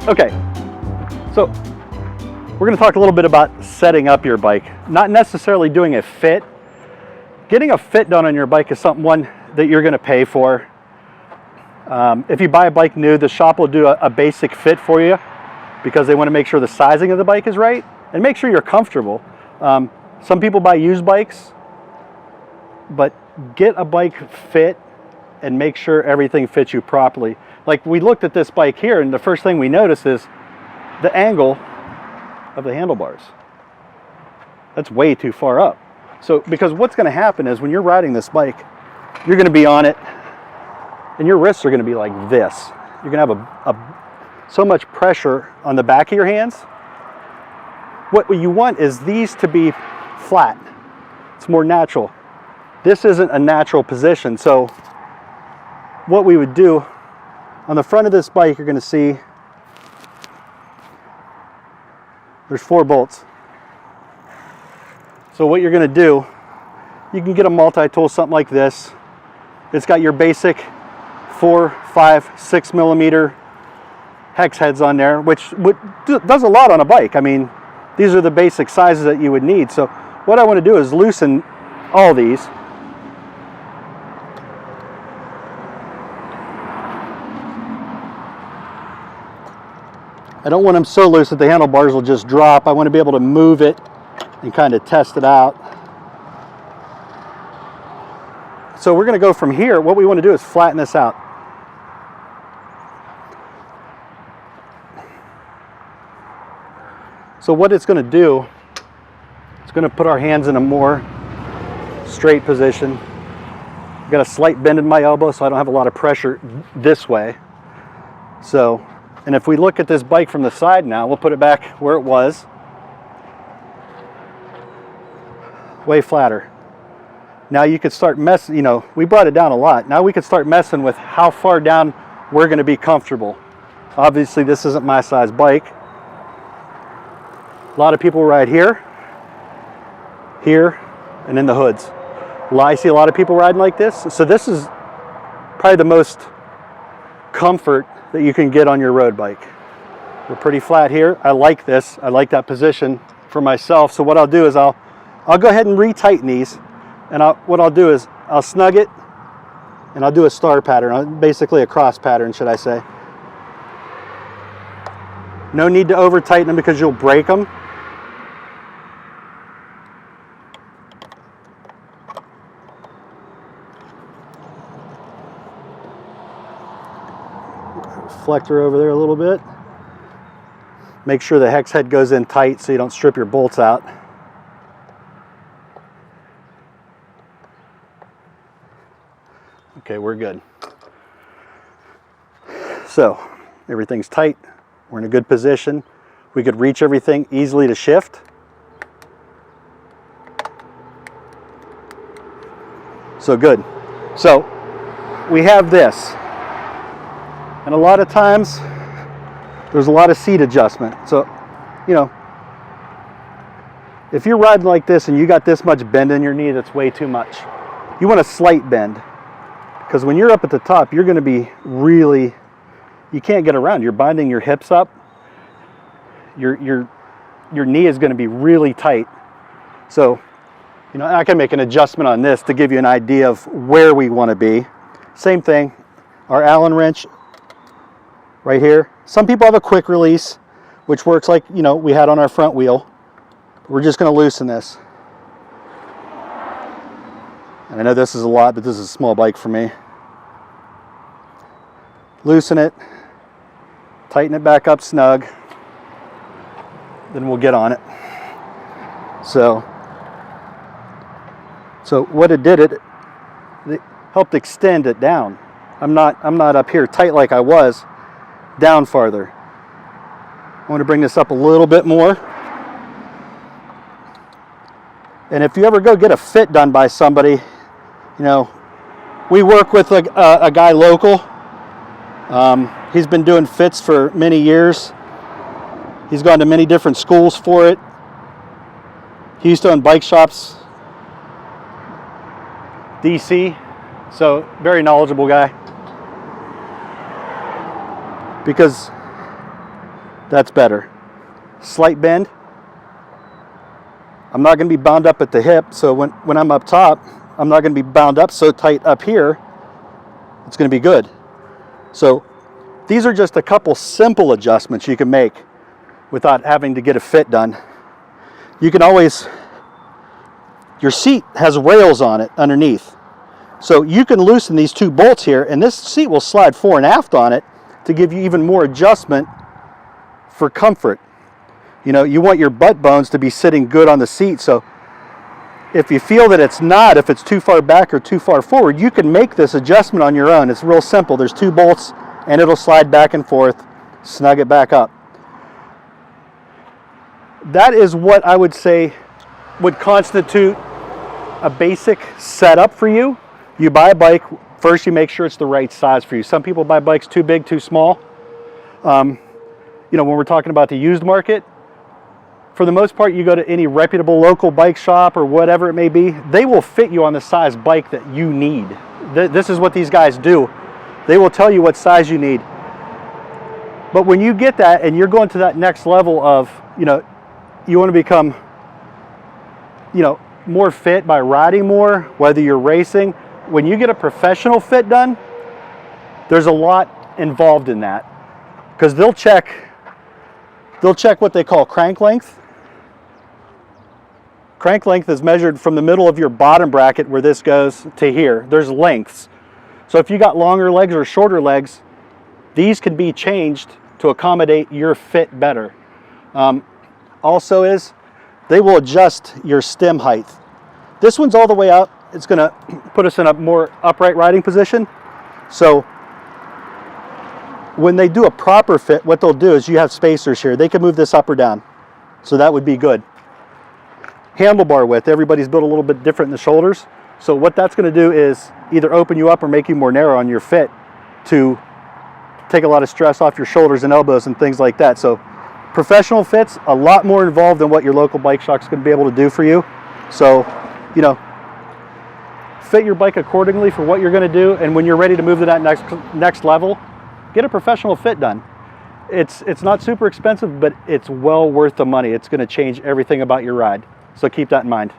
Okay, so we're going to talk a little bit about setting up your bike. Not necessarily doing a fit. Getting a fit done on your bike is something that you're going to pay for. If you buy a bike new, the shop will do a basic fit for you because they want to make sure the sizing of the bike is right and make sure you're comfortable. Some people buy used bikes, but get a bike fit and make sure everything fits you properly. Like we looked at this bike here, and the first thing we noticed is the angle of the handlebars. That's way too far up. So, because what's going to happen is when you're riding this bike, you're going to be on it, and your wrists are going to be like this. You're going to have so much pressure on the back of your hands. What you want is these to be flat. It's more natural. This isn't a natural position, so what we would do on the front of this bike, you're going to see there's 4 bolts. So what you're going to do, you can get a multi-tool, something like this. It's got your basic 4, 5, 6 millimeter hex heads on there, which does a lot on a bike. I mean, these are the basic sizes that you would need. So what I want to do is loosen all these. I don't want them so loose that the handlebars will just drop. I want to be able to move it and kind of test it out. So we're going to go from here. What we want to do is flatten this out. So what it's going to do, it's going to put our hands in a more straight position. I've got a slight bend in my elbow, so I don't have a lot of pressure this way. So, and if we look at this bike from the side now, we'll put it back where it was. Way flatter. Now you could start messing, you know, we brought it down a lot. Now we could start messing with how far down we're going to be comfortable. Obviously this isn't my size bike. A lot of people ride here, here, and in the hoods. I see a lot of people riding like this. So this is probably the most comfort that you can get on your road bike. We're pretty flat here. I like this. I like that position for myself. So what I'll do is I'll go ahead and retighten these, and what I'll do is I'll snug it, and I'll do a star pattern, basically a cross pattern, should I say. No need to over tighten them because you'll break them. Reflector over there a little bit. Make sure the hex head goes in tight so you don't strip your bolts out. Okay, we're good. So everything's tight. We're in a good position. We could reach everything easily to shift. So good. So we have this. And a lot of times there's a lot of seat adjustment. So, you know, if you're riding like this and you got this much bend in your knee, that's way too much. You want a slight bend, because when you're up at the top, you're going to be really, you can't get around. You're binding your hips up. Your knee is going to be really tight. So, you know, I can make an adjustment on this to give you an idea of where we want to be. Same thing, our Allen wrench right here. Some people have a quick release, which works like, you know, we had on our front wheel. We're just going to loosen this. And I know this is a lot, but this is a small bike for me. Loosen it, tighten it back up snug, then we'll get on it. So what it did, it helped extend it down. I'm not up here tight like I was, down farther. I want to bring this up a little bit more. And if you ever go get a fit done by somebody, you know, we work with a guy local. He's been doing fits for many years. He's gone to many different schools for it. He used to own bike shops, DC, so very knowledgeable guy. Because That's better. Slight bend. I'm not going to be bound up at the hip, so when I'm up top, I'm not going to be bound up so tight up here. It's going to be good. So these are just a couple simple adjustments you can make without having to get a fit done. You can always, your seat has rails on it underneath. So you can loosen these two bolts here, and this seat will slide fore and aft on it to give you even more adjustment for comfort. You know, you want your butt bones to be sitting good on the seat, so if you feel that it's not, if it's too far back or too far forward, you can make this adjustment on your own. It's real simple. There's two bolts, and it'll slide back and forth, snug it back up. That is what I would say would constitute a basic setup for you. You buy a bike, first you make sure it's the right size for you. Some people buy bikes too big, too small. You know, when we're talking about the used market, for the most part, you go to any reputable local bike shop or whatever it may be, they will fit you on the size bike that you need. This is what these guys do. They will tell you what size you need. But when you get that and you're going to that next level of, you know, you want to become, you know, more fit by riding more, whether you're racing, when you get a professional fit done, there's a lot involved in that, because they'll check what they call crank length. Crank length is measured from the middle of your bottom bracket where this goes to here. There's lengths. So if you got longer legs or shorter legs, these can be changed to accommodate your fit better. Also is, they will adjust your stem height. This one's all the way up. It's going to put us in a more upright riding position. So when they do a proper fit, what they'll do is, you have spacers here. They can move this up or down. So that would be good. Handlebar width, everybody's built a little bit different in the shoulders. So what that's going to do is either open you up or make you more narrow on your fit to take a lot of stress off your shoulders and elbows and things like that. So professional fits, a lot more involved than what your local bike shop's going to be able to do for you. So, you know, fit your bike accordingly for what you're going to do, and when you're ready to move to that next level, get a professional fit done. It's not super expensive, but it's well worth the money. It's going to change everything about your ride. So keep that in mind.